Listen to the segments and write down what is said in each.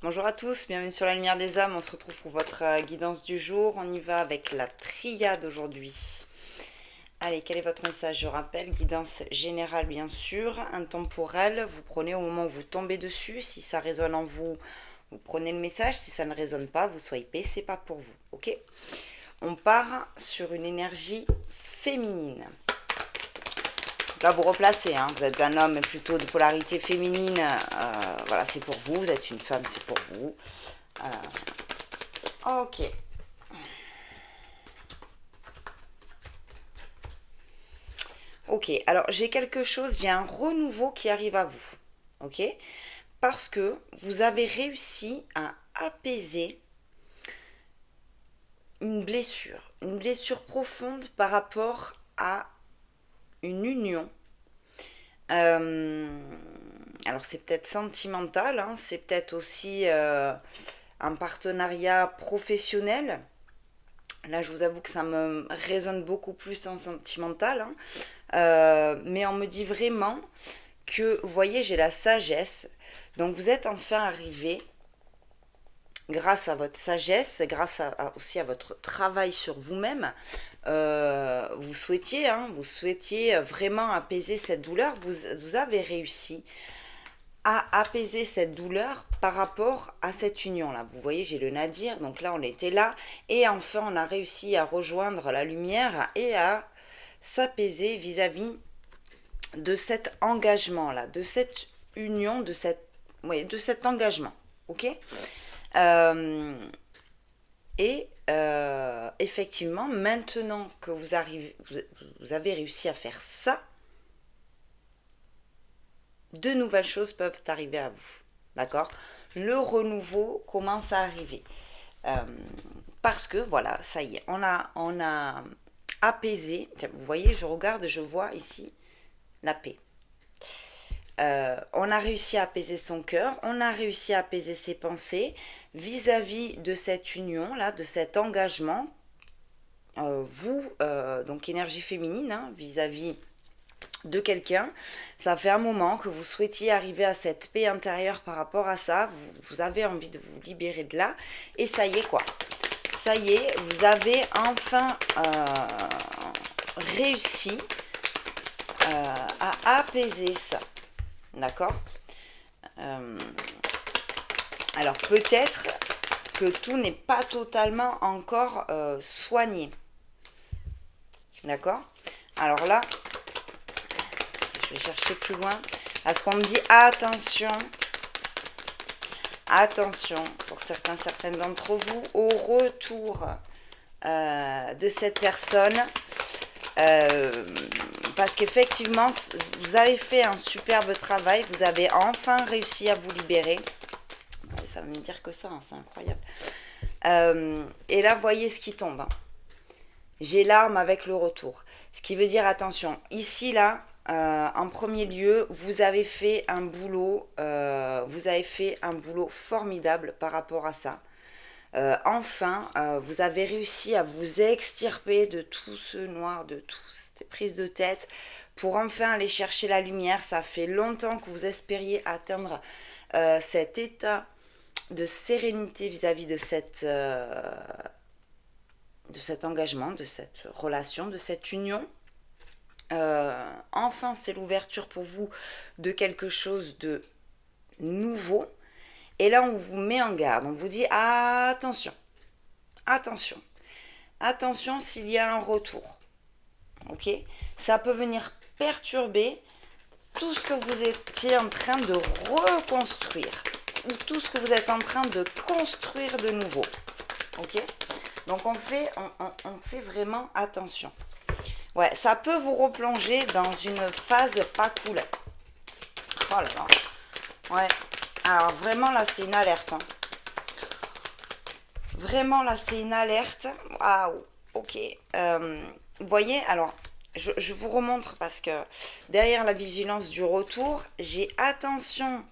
Bonjour à tous, bienvenue sur la lumière des âmes. On se retrouve pour votre guidance du jour. On y va avec la triade aujourd'hui. Allez, quel est votre message? Je rappelle, guidance générale bien sûr, intemporelle. Vous prenez au moment où vous tombez dessus. Si ça résonne en vous, vous prenez le message. Si ça ne résonne pas, vous swipez, c'est pas pour vous. Ok? On part sur une énergie féminine. Là, vous replacez, hein. Vous êtes un homme plutôt de polarité féminine, voilà, c'est pour vous. Vous êtes une femme, c'est pour vous. Ok. Ok, alors j'ai quelque chose, j'ai un renouveau qui arrive à vous. Ok? Parce que vous avez réussi à apaiser une blessure profonde par rapport à une union. Euh, alors c'est peut-être sentimental, hein, c'est peut-être aussi un partenariat professionnel. Là, je vous avoue que ça me résonne beaucoup plus en sentimental, hein. Mais on me dit vraiment que, vous voyez, j'ai la sagesse. Donc, vous êtes enfin arrivé, grâce à votre sagesse, grâce aussi à votre travail sur vous-même. Vous souhaitiez vraiment apaiser cette douleur. Vous avez réussi à apaiser cette douleur par rapport à cette union-là. Vous voyez, j'ai le nadir, donc là, on était là. Et enfin, on a réussi à rejoindre la lumière et à s'apaiser vis-à-vis de cet engagement-là, de cette union, de cet engagement. Ok? Euh, Effectivement, maintenant que vous avez réussi à faire ça, de nouvelles choses peuvent arriver à vous. D'accord? Le renouveau commence à arriver. Euh, Parce que voilà, ça y est, on a apaisé. Vous voyez, je regarde, je vois ici la paix. On a réussi à apaiser son cœur, on a réussi à apaiser ses pensées vis-à-vis de cette union-là, de cet engagement. Donc énergie féminine, hein, vis-à-vis de quelqu'un, ça fait un moment que vous souhaitiez arriver à cette paix intérieure par rapport à ça, vous avez envie de vous libérer de là, et ça y est quoi. Ça y est, vous avez enfin réussi à apaiser ça. D'accord? Alors peut-être que tout n'est pas totalement encore soigné. D'accord? Alors là, je vais chercher plus loin. Parce qu'on me dit attention, attention, pour certaines d'entre vous, au retour de cette personne. Euh, Parce qu'effectivement, vous avez fait un superbe travail. Vous avez enfin réussi à vous libérer. Ça va me dire que ça, hein, c'est incroyable. Et là, voyez ce qui tombe, hein. J'ai l'arme avec le retour. Ce qui veut dire, attention, ici, là, en premier lieu, vous avez fait un boulot, formidable par rapport à ça. Enfin, vous avez réussi à vous extirper de tout ce noir, de toutes ces prises de tête, pour enfin aller chercher la lumière. Ça fait longtemps que vous espériez atteindre cet état de sérénité vis-à-vis de cet engagement, de cette relation, de cette union. Enfin, c'est l'ouverture pour vous de quelque chose de nouveau. Et là, on vous met en garde. On vous dit attention, attention, attention s'il y a un retour. Ok? Ça peut venir perturber tout ce que vous étiez en train de reconstruire ou tout ce que vous êtes en train de construire de nouveau. Ok? Donc on fait vraiment attention. Ouais, ça peut vous replonger dans une phase pas cool. Oh là là. Ouais. Alors vraiment là c'est une alerte, hein. Vraiment là c'est une alerte. Waouh. Ok. Vous voyez, alors je vous remontre parce que derrière la vigilance du retour, j'ai attention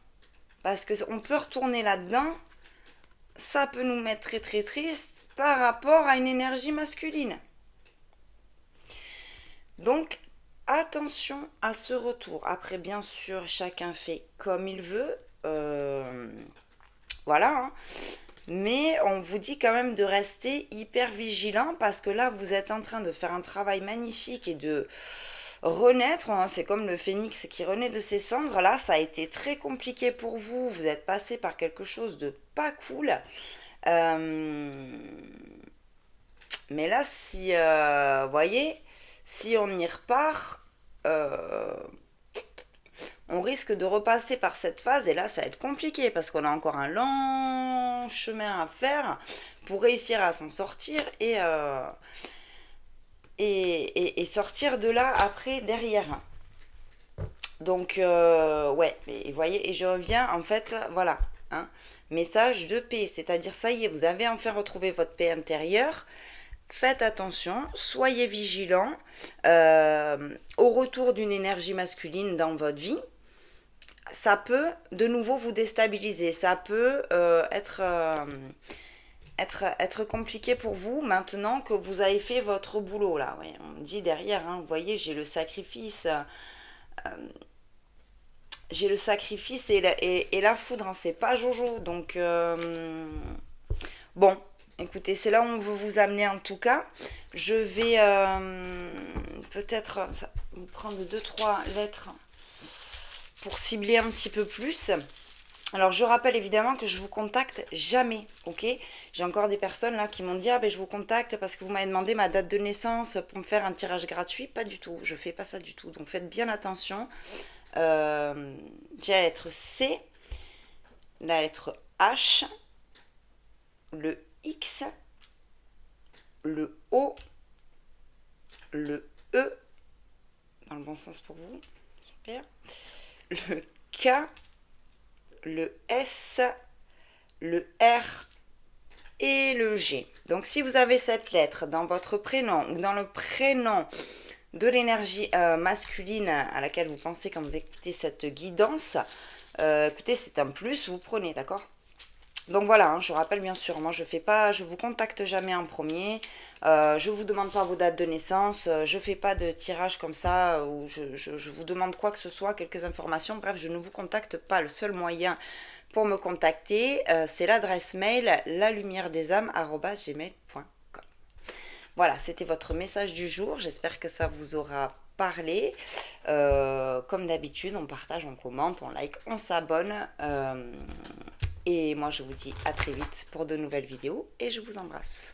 parce que on peut retourner là-dedans. Ça peut nous mettre très très triste par rapport à une énergie masculine. Donc, attention à ce retour. Après, bien sûr, chacun fait comme il veut. voilà, hein. Mais on vous dit quand même de rester hyper vigilant parce que là, vous êtes en train de faire un travail magnifique et de renaître, hein. C'est comme le phénix qui renaît de ses cendres. Là, ça a été très compliqué pour vous. Vous êtes passé par quelque chose de pas cool. Euh, Mais là, si, vous voyez, si on y repart, euh, on risque de repasser par cette phase et là, ça va être compliqué parce qu'on a encore un long chemin à faire pour réussir à s'en sortir et sortir de là après, derrière. Donc, ouais, mais vous voyez, et je reviens, en fait, voilà, hein, message de paix, c'est-à-dire, ça y est, vous avez enfin retrouvé votre paix intérieure. Faites attention, soyez vigilants au retour d'une énergie masculine dans votre vie. Ça peut de nouveau vous déstabiliser, ça peut être compliqué pour vous maintenant que vous avez fait votre boulot là. Oui, on dit derrière, hein, vous voyez, j'ai le sacrifice et la foudre, hein, c'est pas Jojo. Donc bon, écoutez, c'est là où on veut vous amener en tout cas. Je vais peut-être vous prendre 2 3 lettres pour cibler un petit peu plus. Alors je rappelle évidemment que je vous contacte jamais, ok? J'ai encore des personnes là qui m'ont dit ah ben je vous contacte parce que vous m'avez demandé ma date de naissance pour me faire un tirage gratuit. Pas du tout, je fais pas ça du tout. Donc faites bien attention. J'ai la lettre C, la lettre H, le X, le O, le E, dans le bon sens pour vous, super, le K, le S, le R et le G. Donc si vous avez cette lettre dans votre prénom ou dans le prénom de l'énergie masculine à laquelle vous pensez quand vous écoutez cette guidance, écoutez, c'est un plus, vous prenez, d'accord? Donc voilà, hein, je rappelle bien sûr, moi je vous contacte jamais en premier, je vous demande pas vos dates de naissance, je fais pas de tirage comme ça où je vous demande quoi que ce soit, quelques informations, bref, je ne vous contacte pas. Le seul moyen pour me contacter, c'est l'adresse mail lalumièredesâmes@gmail.com. Voilà, c'était votre message du jour, j'espère que ça vous aura parlé. Comme d'habitude, on partage, on commente, on like, on s'abonne. Et moi, je vous dis à très vite pour de nouvelles vidéos et je vous embrasse.